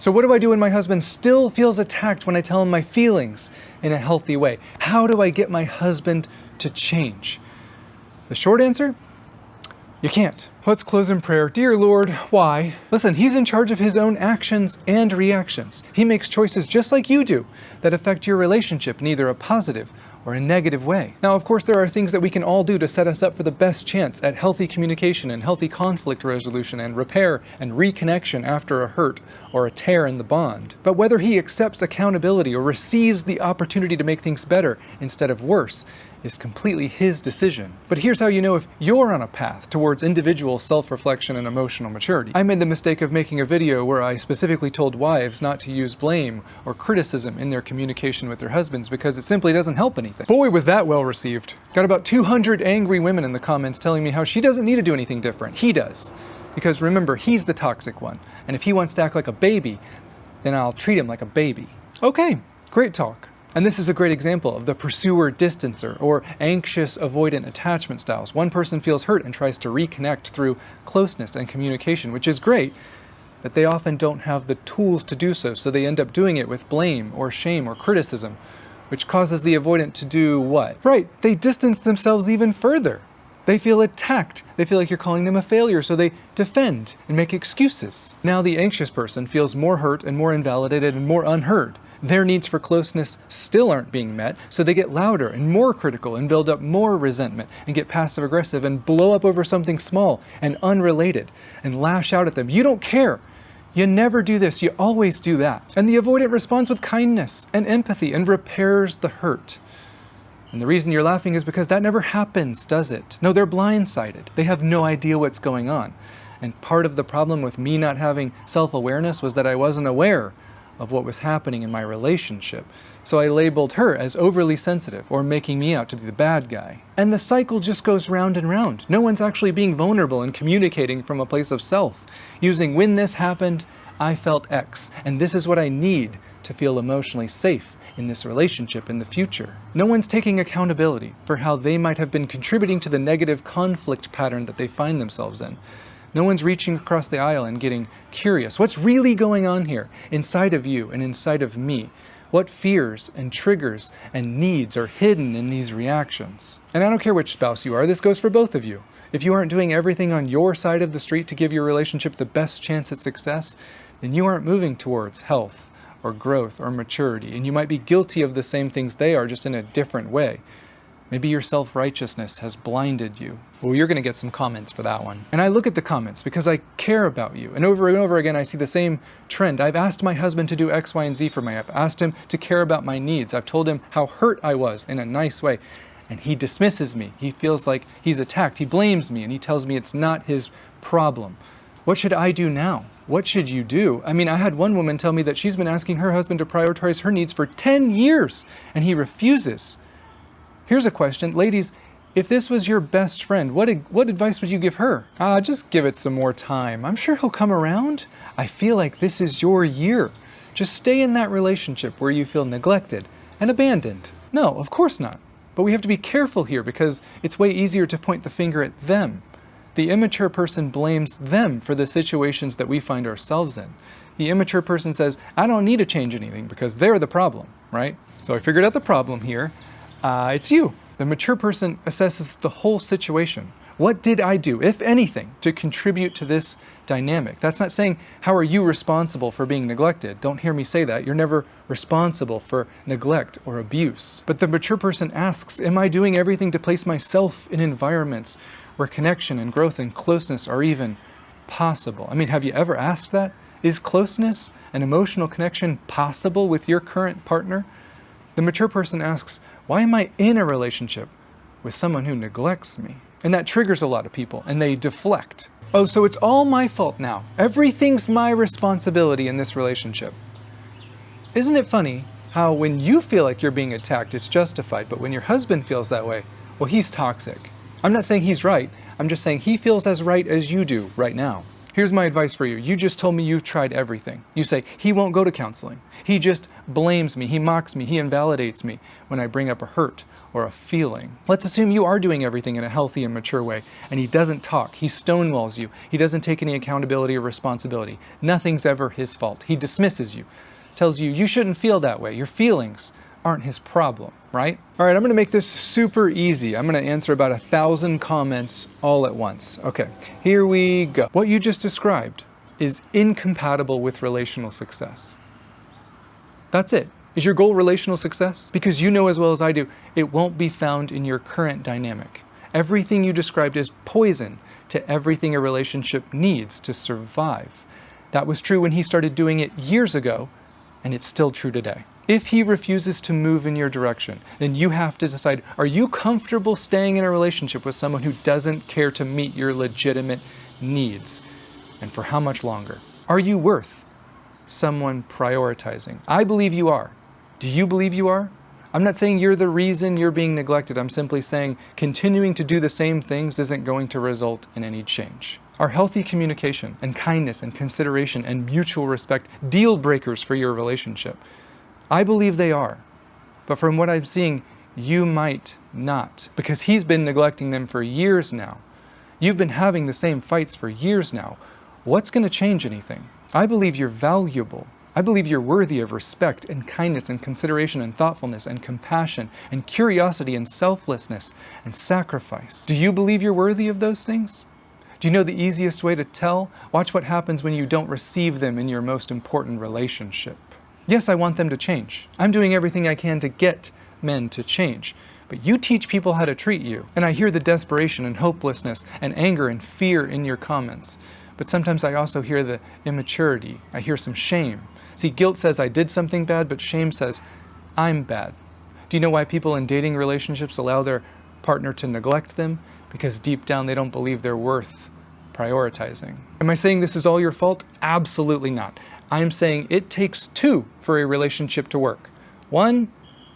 So what do I do when my husband still feels attacked when I tell him my feelings in a healthy way? How do I get my husband to change? The short answer? You can't. Let's close in prayer. Dear Lord, why? Listen, he's in charge of his own actions and reactions. He makes choices just like you do that affect your relationship in either a positive or a negative way. Now, of course, there are things that we can all do to set us up for the best chance at healthy communication and healthy conflict resolution and repair and reconnection after a hurt or a tear in the bond. But whether he accepts accountability or receives the opportunity to make things better instead of worse is completely his decision. But here's how you know if you're on a path towards individual self-reflection and emotional maturity. I made the mistake of making a video where I specifically told wives not to use blame or criticism in their communication with their husbands because it simply doesn't help anything. Boy, was that well received. Got about 200 angry women in the comments telling me how she doesn't need to do anything different. He does. Because remember, he's the toxic one. And if he wants to act like a baby, then I'll treat him like a baby. Okay, great talk. And this is a great example of the pursuer-distancer or anxious-avoidant attachment styles. One person feels hurt and tries to reconnect through closeness and communication, which is great, but they often don't have the tools to do so, so they end up doing it with blame or shame or criticism, which causes the avoidant to do what? Right, they distance themselves even further. They feel attacked. They feel like you're calling them a failure, so they defend and make excuses. Now the anxious person feels more hurt and more invalidated and more unheard. Their needs for closeness still aren't being met, so they get louder and more critical and build up more resentment and get passive aggressive and blow up over something small and unrelated and lash out at them. You don't care. You never do this, you always do that. And the avoidant responds with kindness and empathy and repairs the hurt. And the reason you're laughing is because that never happens, does it? No, they're blindsided. They have no idea what's going on. And part of the problem with me not having self-awareness was that I wasn't aware of what was happening in my relationship. So I labeled her as overly sensitive or making me out to be the bad guy. And the cycle just goes round and round. No one's actually being vulnerable and communicating from a place of self, using when this happened, I felt X, and this is what I need to feel emotionally safe in this relationship in the future. No one's taking accountability for how they might have been contributing to the negative conflict pattern that they find themselves in. No one's reaching across the aisle and getting curious. What's really going on here inside of you and inside of me? What fears and triggers and needs are hidden in these reactions? And I don't care which spouse you are, this goes for both of you. If you aren't doing everything on your side of the street to give your relationship the best chance at success, then you aren't moving towards health or growth or maturity, and you might be guilty of the same things they are, just in a different way. Maybe your self-righteousness has blinded you. Well, you're gonna get some comments for that one. And I look at the comments because I care about you. And over again, I see the same trend. I've asked my husband to do X, Y, and Z for me. I've asked him to care about my needs. I've told him how hurt I was in a nice way. And he dismisses me. He feels like he's attacked. He blames me and he tells me it's not his problem. What should I do now? What should you do? I mean, I had one woman tell me that she's been asking her husband to prioritize her needs for 10 years and he refuses. Here's a question. Ladies, if this was your best friend, what advice would you give her? Just give it some more time. I'm sure he'll come around. I feel like this is your year. Just stay in that relationship where you feel neglected and abandoned. No, of course not. But we have to be careful here because it's way easier to point the finger at them. The immature person blames them for the situations that we find ourselves in. The immature person says, I don't need to change anything because they're the problem, right? So I figured out the problem here. It's you. The mature person assesses the whole situation. What did I do, if anything, to contribute to this dynamic? That's not saying, how are you responsible for being neglected? Don't hear me say that. You're never responsible for neglect or abuse. But the mature person asks, am I doing everything to place myself in environments where connection and growth and closeness are even possible? I mean, have you ever asked that? Is closeness and emotional connection possible with your current partner? The mature person asks, why am I in a relationship with someone who neglects me? And that triggers a lot of people, and they deflect. Oh, so it's all my fault now. Everything's my responsibility in this relationship. Isn't it funny how when you feel like you're being attacked, it's justified, but when your husband feels that way, well, he's toxic. I'm not saying he's right. I'm just saying he feels as right as you do right now. Here's my advice for you. You just told me you've tried everything. You say, he won't go to counseling. He just blames me. He mocks me. He invalidates me when I bring up a hurt or a feeling. Let's assume you are doing everything in a healthy and mature way, and he doesn't talk. He stonewalls you. He doesn't take any accountability or responsibility. Nothing's ever his fault. He dismisses you, tells you you shouldn't feel that way. Your feelings aren't his problem, right? All right, I'm gonna make this super easy. I'm gonna answer about 1,000 comments all at once. Okay, here we go. What you just described is incompatible with relational success. That's it. Is your goal relational success? Because you know as well as I do, it won't be found in your current dynamic. Everything you described is poison to everything a relationship needs to survive. That was true when he started doing it years ago, and it's still true today. If he refuses to move in your direction, then you have to decide, are you comfortable staying in a relationship with someone who doesn't care to meet your legitimate needs? And for how much longer? Are you worth someone prioritizing? I believe you are. Do you believe you are? I'm not saying you're the reason you're being neglected. I'm simply saying continuing to do the same things isn't going to result in any change. Are healthy communication and kindness and consideration and mutual respect deal breakers for your relationship? I believe they are. But from what I'm seeing, you might not, because he's been neglecting them for years now. You've been having the same fights for years now. What's going to change anything? I believe you're valuable. I believe you're worthy of respect and kindness and consideration and thoughtfulness and compassion and curiosity and selflessness and sacrifice. Do you believe you're worthy of those things? Do you know the easiest way to tell? Watch what happens when you don't receive them in your most important relationship. Yes, I want them to change. I'm doing everything I can to get men to change. But you teach people how to treat you. And I hear the desperation and hopelessness and anger and fear in your comments. But sometimes I also hear the immaturity. I hear some shame. See, guilt says I did something bad, but shame says I'm bad. Do you know why people in dating relationships allow their partner to neglect them? Because deep down they don't believe they're worth prioritizing. Am I saying this is all your fault? Absolutely not. I'm saying it takes two for a relationship to work. 1,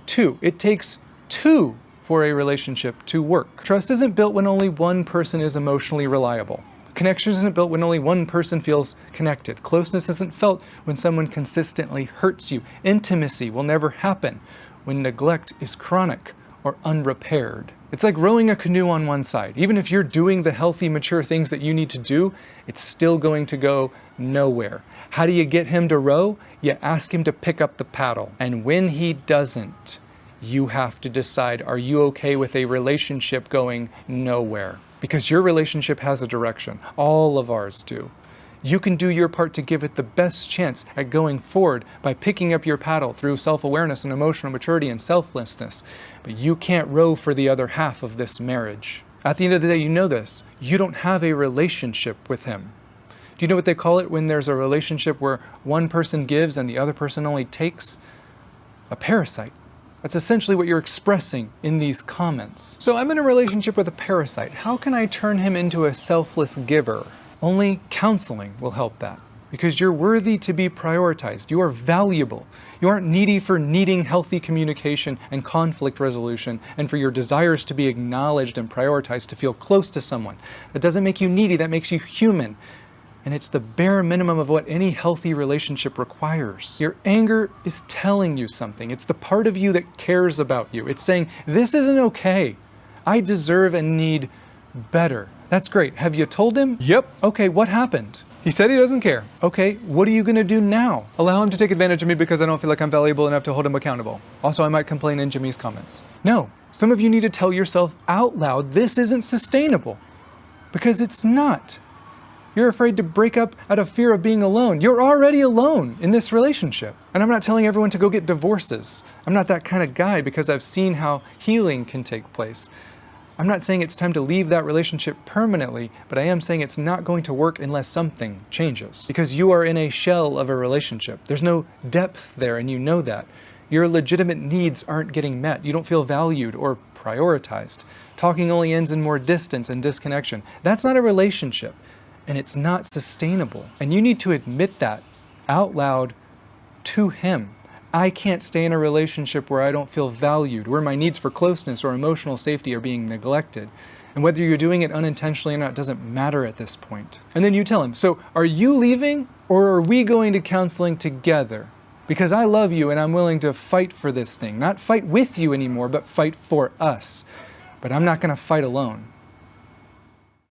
2. It takes 2 for a relationship to work. Trust isn't built when only one person is emotionally reliable. Connection isn't built when only one person feels connected. Closeness isn't felt when someone consistently hurts you. Intimacy will never happen when neglect is chronic or unrepaired. It's like rowing a canoe on one side. Even if you're doing the healthy, mature things that you need to do, it's still going to go nowhere. How do you get him to row? You ask him to pick up the paddle. And when he doesn't, you have to decide, are you okay with a relationship going nowhere? Because your relationship has a direction. All of ours do. You can do your part to give it the best chance at going forward by picking up your paddle through self-awareness and emotional maturity and selflessness. But you can't row for the other half of this marriage. At the end of the day, you know this. You don't have a relationship with him. Do you know what they call it when there's a relationship where one person gives and the other person only takes? A parasite. That's essentially what you're expressing in these comments. So I'm in a relationship with a parasite. How can I turn him into a selfless giver? Only counseling will help that, because you're worthy to be prioritized. You are valuable. You aren't needy for needing healthy communication and conflict resolution and for your desires to be acknowledged and prioritized to feel close to someone. That doesn't make you needy, that makes you human. And it's the bare minimum of what any healthy relationship requires. Your anger is telling you something. It's the part of you that cares about you. It's saying, this isn't okay. I deserve and need better. That's great. Have you told him? Yep. Okay, what happened? He said he doesn't care. Okay, what are you gonna do now? Allow him to take advantage of me because I don't feel like I'm valuable enough to hold him accountable. Also, I might complain in Jimmy's comments. No, some of you need to tell yourself out loud, this isn't sustainable. Because it's not. You're afraid to break up out of fear of being alone. You're already alone in this relationship. And I'm not telling everyone to go get divorces. I'm not that kind of guy because I've seen how healing can take place. I'm not saying it's time to leave that relationship permanently, but I am saying it's not going to work unless something changes. Because you are in a shell of a relationship. There's no depth there, and you know that. Your legitimate needs aren't getting met. You don't feel valued or prioritized. Talking only ends in more distance and disconnection. That's not a relationship. And it's not sustainable. And you need to admit that out loud to him. I can't stay in a relationship where I don't feel valued, where my needs for closeness or emotional safety are being neglected. And whether you're doing it unintentionally or not doesn't matter at this point. And then you tell him, so are you leaving or are we going to counseling together? Because I love you and I'm willing to fight for this thing. Not fight with you anymore, but fight for us. But I'm not going to fight alone.